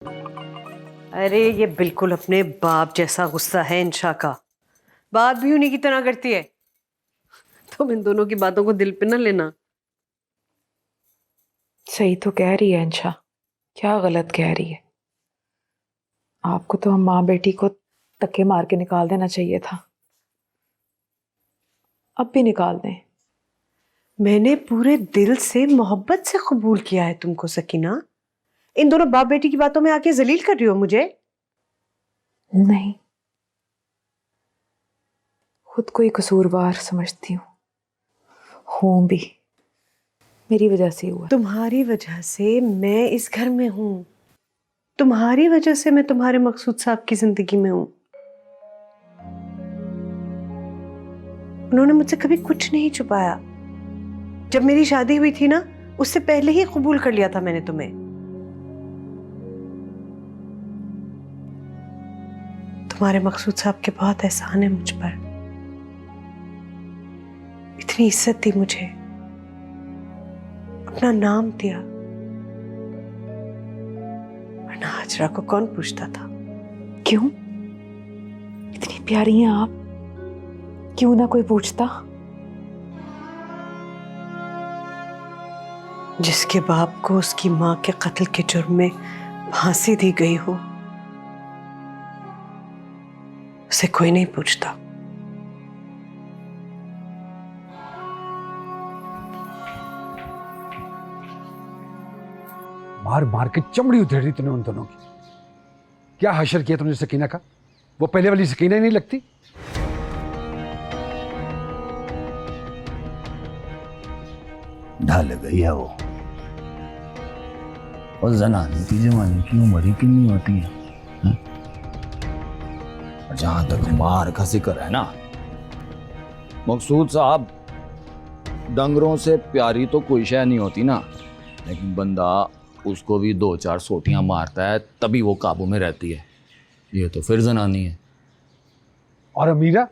अरे ये बिल्कुल अपने बाप जैसा गुस्सा है इंशा का। बात भी उन्हीं की तरह करती है। तुम इन दोनों की बातों को दिल पे ना लेना। सही तो कह रही है अंशा, क्या गलत कह रही है। आपको तो हम माँ बेटी को धक्के मार के निकाल देना चाहिए था। अब भी निकाल दें। मैंने पूरे दिल से मोहब्बत से कबूल किया है तुमको सकीना। इन दोनों बाप बेटी की बातों में आके जलील कर रही हो मुझे। नहीं, खुद को ही कसूरवार समझती हूँ भी। मेरी वजह से हुआ। तुम्हारी वजह से मैं इस घर में हूं। तुम्हारी वजह से मैं तुम्हारे मकसूद साहब की जिंदगी में हूं। उन्होंने मुझसे कभी कुछ नहीं छुपाया। जब मेरी शादी हुई थी ना, उससे पहले ही कबूल कर लिया था मैंने तुम्हें। तुम्हारे मकसूद साहब के बहुत एहसान है मुझ पर। इतनी इज्जत दी मुझे, अपना नाम दिया, वरना हाजरा को कौन पूछता था। क्यों? इतनी प्यारी हैं आप, क्यों ना कोई पूछता। जिसके बाप को उसकी मां के कत्ल के जुर्म में फांसी दी गई हो, उसे कोई नहीं पूछता। मार मार के चमड़ी उधेड़ दी तूने उन दोनों की। क्या हशर किया तूने सकीना का? वो पहले वाली सकीना ही नहीं लगती। ढल गई है वो। और जनाने की जवानी की उम्र ही कितनी होती है, हा? और जहां तक मार का जिक्र है ना, मकसूद साहब, डंगरों से प्यारी तो कोई शय नहीं होती ना, लेकिन बंदा उसको भी 2-4 सोटियां मारता है तभी वो काबू में रहती है। ये तो फिर जनानी है। और अमीरा,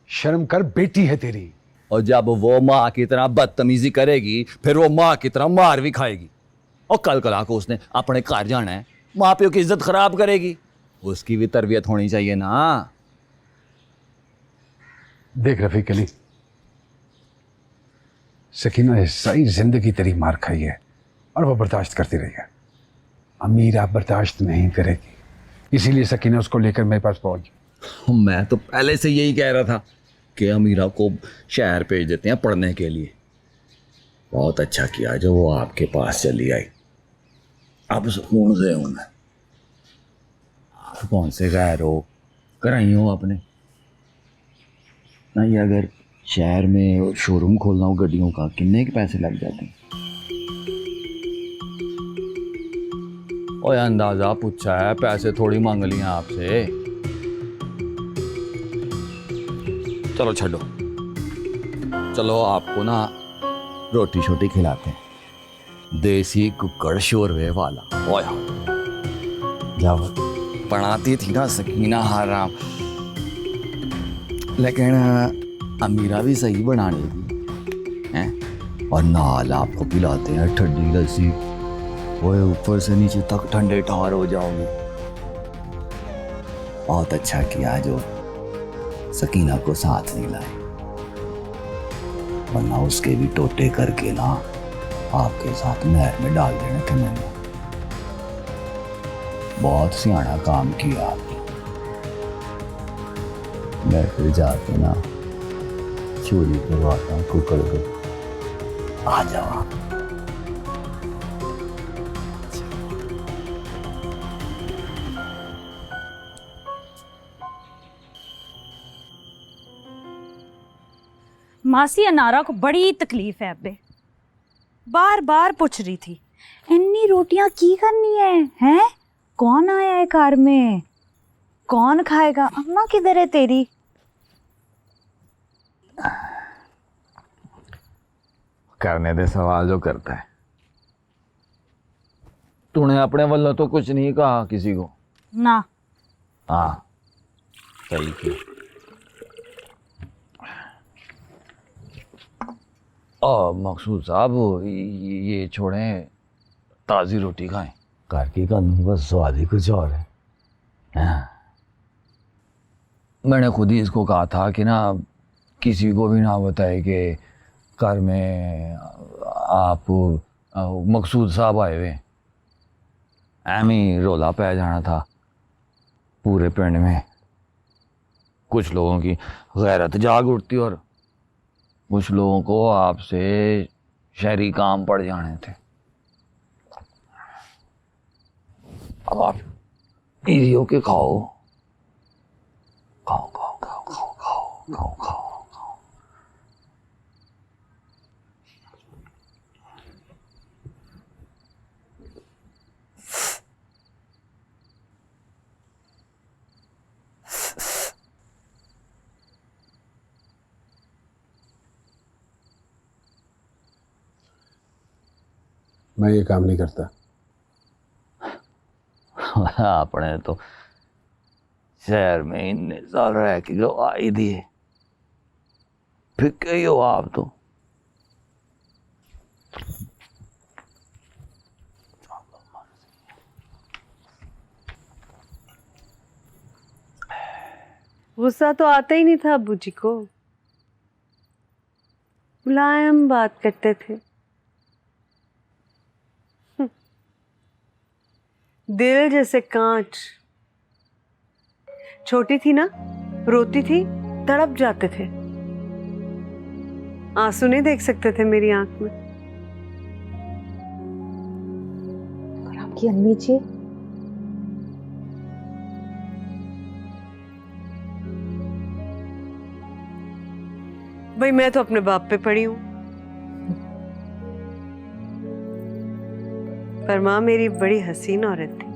शर्म कर, बेटी है तेरी। और जब वो माँ की तरह बदतमीजी करेगी फिर वो माँ की तरह मार भी खाएगी। और कल कला को उसने अपने घर जाना है, माँ प्यो की इज्जत खराब करेगी। उसकी भी तरबियत होनी चाहिए ना। देख रफीक अली, सकीना ने सारी जिंदगी तेरी मार खाई है और वो बर्दाश्त करती रही है। अमीरा बर्दाश्त नहीं करेगी, इसीलिए सकीना उसको लेकर मेरे पास पहुंच। मैं तो पहले से यही कह रहा था कि अमीरा को शहर भेज देते हैं पढ़ने के लिए। बहुत अच्छा किया जो वो आपके पास चली आई। अब सुकून से हूं मैं। आप कौन से गैर हो, कराई हो आपने नहीं। अगर शहर में शोरूम खोलना हो गड्डियों का, कितने के पैसे लग जाते हैं। और अंदाजा पूछा है, पैसे थोड़ी मांग लिए आपसे। चलो छो, चलो आपको ना रोटी शोटी खिलाते हैं, देसी कुकर शोरवे वाला। ओए जब बनाती थी ना सकीना हराम, लेकिन अमीरा भी सही बनाने की हैं। और नाल आपको पिलाते हैं ठंडी लस्सी। ओए ऊपर से नीचे तक ठंडे ठार हो जाओगे। बहुत अच्छा किया जो सकीना को साथ नहीं लाए, वरना उसके भी टोटे करके ना आपके साथ नहर में डाल देने थे मैंने। बहुत सियाना काम किया आपने। मैं फिर जाके ना चोरी करवाता हूँ कुकर को। आ जाओ आप। मासी अनारा को बड़ी तकलीफ है अबे, बार बार पूछ रही थी इन्नी रोटियां की करनी है हैं? कौन आया है घर में, कौन खाएगा? अम्मा किधर है तेरी? करने दे सवाल जो करता है। तूने अपने वालों तो कुछ नहीं कहा किसी को ना। हाँ सही किया। मकसूद साहब, ये छोड़ें, ताज़ी रोटी खाएं। घर की कहानी का स्वाद ही कुछ और है। हाँ। मैंने खुद ही इसको कहा था कि ना किसी को भी ना बताए कि घर में आप मकसूद साहब आए हुए। एम ही रोला पै जाना था पूरे पिंड में। कुछ लोगों की गैरत जाग उठती और कुछ लोगों को आपसे शहरी काम पड़ जाने थे। अब आप इजी होके खाओ खाओ खाओ खाओ खाओ खाओ खाओ खाओ। मैं ये काम नहीं करता। आपने तो शहर में इतने साल रह के गवा ही दिए, फिर कही हो आप तो। गुस्सा तो आता ही नहीं था अब्बू जी को, मुलायम बात करते थे। दिल जैसे कांच। छोटी थी ना, रोती थी, तड़प जाते थे। आंसू नहीं देख सकते थे मेरी आंख में। और आपकी अम्मी जी? भाई मैं तो अपने बाप पे पड़ी हूं, पर माँ मेरी बड़ी हसीन औरत थी।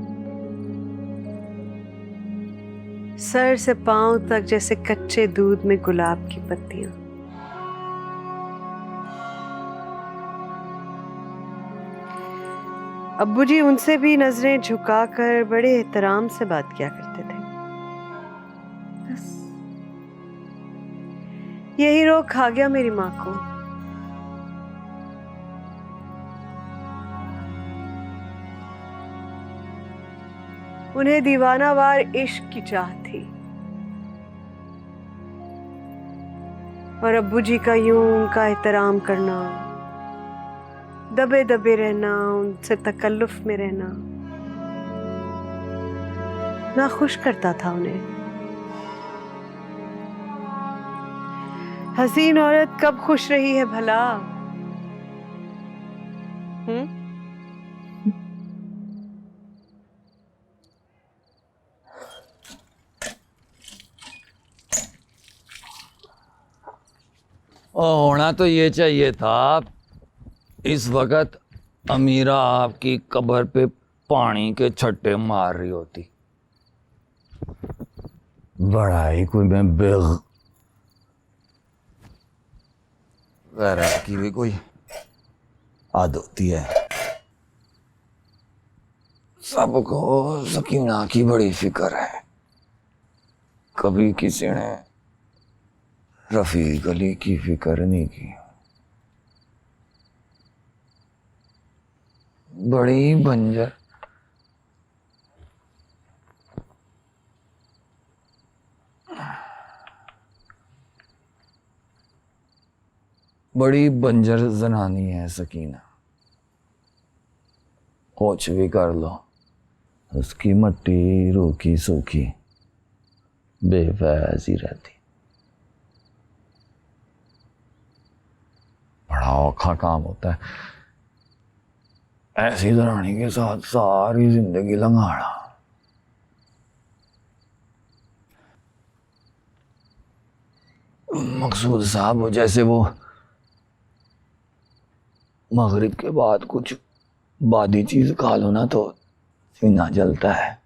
सर से पांव तक जैसे कच्चे दूध में गुलाब की पत्तियां। अब्बू जी उनसे भी नजरें झुकाकर बड़े एहतराम से बात किया करते थे। बस यही रोग खा गया मेरी माँ को। उन्हें दीवानावार इश्क की चाह थी, और अब्बू जी का यूं उनका एहतराम करना, दबे दबे रहना, उनसे तकल्लुफ में रहना नाखुश करता था उन्हें। हसीन औरत कब खुश रही है भला? होना तो ये चाहिए था, इस वक्त अमीरा आपकी कब्र पे पानी के छट्टे मार रही होती। बड़ा ही कोई मैं गैरत की भी कोई आदत होती है। सबको सकीना की बड़ी फिक्र है। कभी किसी ने रफीक अली की फिक्र नहीं की। बड़ी बंजर बड़ी बंजर जनानी है सकीना। कुछ भी कर लो, उसकी मट्टी रूखी सूखी बेफैज ही रहती। बड़ा औखा काम होता है ऐसी जनानी के साथ सारी जिंदगी लंघाना। मकसूद साहब जैसे वो मगरिब के बाद कुछ बादी चीज खा लो ना तो सीना जलता है,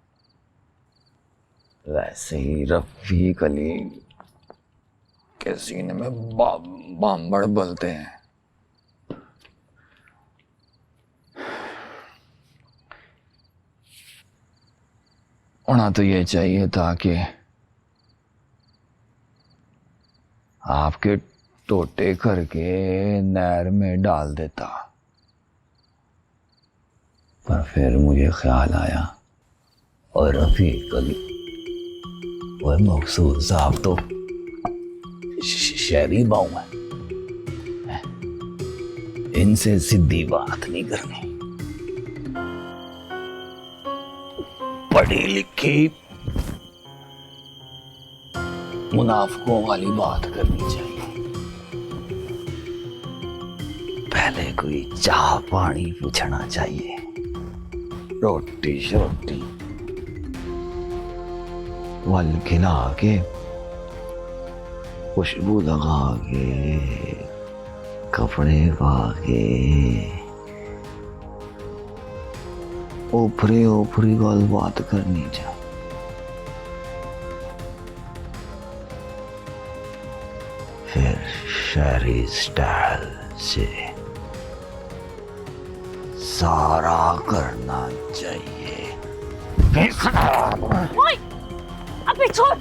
वैसे ही रफीक अली के सीने में बांबड़ बलते हैं। होना तो ये चाहिए था कि आपके टोटे करके नहर में डाल देता, पर फिर मुझे ख्याल आया, और रफीक अली, वह मकसूद साहब तो शहरी बाऊ है, इनसे सीधी बात नहीं करनी, पढ़ी लिखी मुनाफिकों वाली बात करनी चाहिए। पहले कोई चाह पानी पूछना चाहिए, रोटी शोटी वल खिला के, खुशबू लगा के, कपड़े पा के, ऊपरी ऊपरी गल बात करनी चाहिए। फिर शहरी स्टाइल से सारा करना चाहिए। अबे छोड़।